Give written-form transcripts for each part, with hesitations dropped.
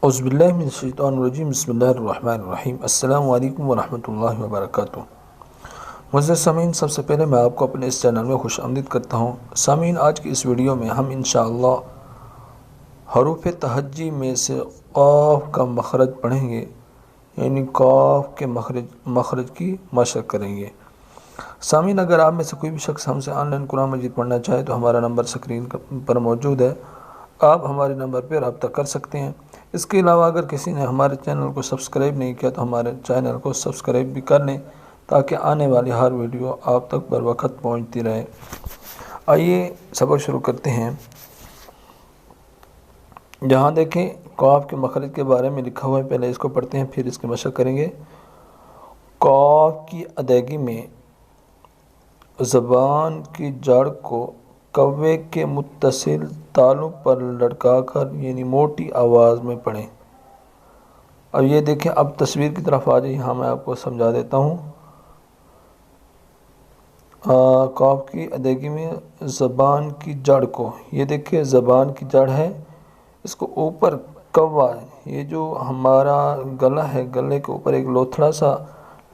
اعوذ باللہ من الشیطان الرجیم بسم اللہ الرحمن الرحیم السلام علیکم ورحمۃ اللہ وبرکاتہ۔ معزز سامعین، سب سے پہلے میں آپ کو اپنے اس چینل میں خوش آمدید کرتا ہوں۔ سامعین، آج کی اس ویڈیو میں ہم انشاءاللہ حروف تہجی میں سے قاف کا مخرج پڑھیں گے، یعنی قاف کے مخرج کی مشق کریں گے۔ سامعین، اگر آپ میں سے کوئی بھی شخص ہم سے آن لائن قرآن مجید پڑھنا چاہے تو ہمارا نمبر سکرین پر موجود ہے، آپ ہمارے نمبر پہ رابطہ کر سکتے ہیں۔ اس کے علاوہ اگر کسی نے ہمارے چینل کو سبسکرائب نہیں کیا تو ہمارے چینل کو سبسکرائب بھی کر لیں تاکہ آنے والی ہر ویڈیو آپ تک بر وقت پہنچتی رہے۔ آئیے سبق شروع کرتے ہیں۔ جہاں دیکھیں قاف کے مخرج کے بارے میں لکھا ہوا ہے، پہلے اس کو پڑھتے ہیں پھر اس کی مشق کریں گے۔ قاف کی ادائیگی میں زبان کی جڑ کو کوے کے متصل تالوں پر لٹکا کر یعنی موٹی آواز میں پڑھیں۔ اب یہ دیکھیں، اب تصویر کی طرف آ جائیں، یہاں میں آپ کو سمجھا دیتا ہوں۔ قاف کی ادائیگی میں زبان کی جڑ کو، یہ دیکھیں زبان کی جڑ ہے، اس کو اوپر کوا، یہ جو ہمارا گلا ہے، گلے کے اوپر ایک لوتھڑا سا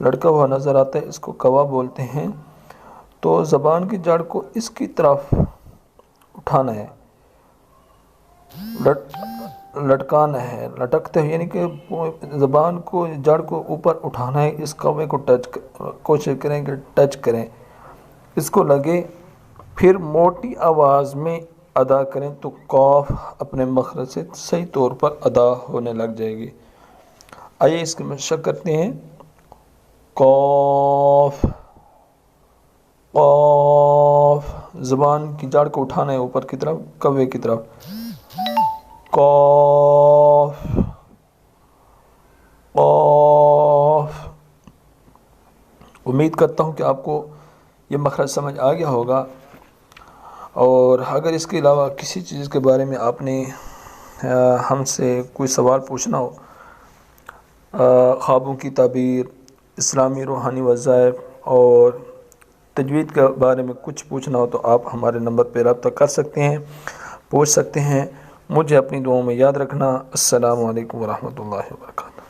لٹکا ہوا نظر آتا ہے، اس کو کوا بولتے ہیں۔ تو زبان کی جڑ کو اس کی طرف اٹھانا ہے، لٹکانا ہے، لٹکتے ہیں، یعنی کہ زبان کو جڑ کو اوپر اٹھانا ہے، اس کوے کو کوشش کریں کہ ٹچ کریں، اس کو لگے، پھر موٹی آواز میں ادا کریں تو قاف اپنے مخرج سے صحیح طور پر ادا ہونے لگ جائے گی۔ آئیے اس کی مشق کرتے ہیں۔ قاف، قاف، زبان کی جڑ کو اٹھانا ہے اوپر کی طرف، کوے کی طرف۔ قاف، قاف۔ امید کرتا ہوں کہ آپ کو یہ مخرج سمجھ آ گیا ہوگا، اور اگر اس کے علاوہ کسی چیز کے بارے میں آپ نے ہم سے کوئی سوال پوچھنا ہو، خوابوں کی تعبیر، اسلامی روحانی وظائف اور تجوید کے بارے میں کچھ پوچھنا ہو تو آپ ہمارے نمبر پہ رابطہ کر سکتے ہیں، پوچھ سکتے ہیں۔ مجھے اپنی دعاؤں میں یاد رکھنا۔ السلام علیکم ورحمۃ اللہ وبرکاتہ۔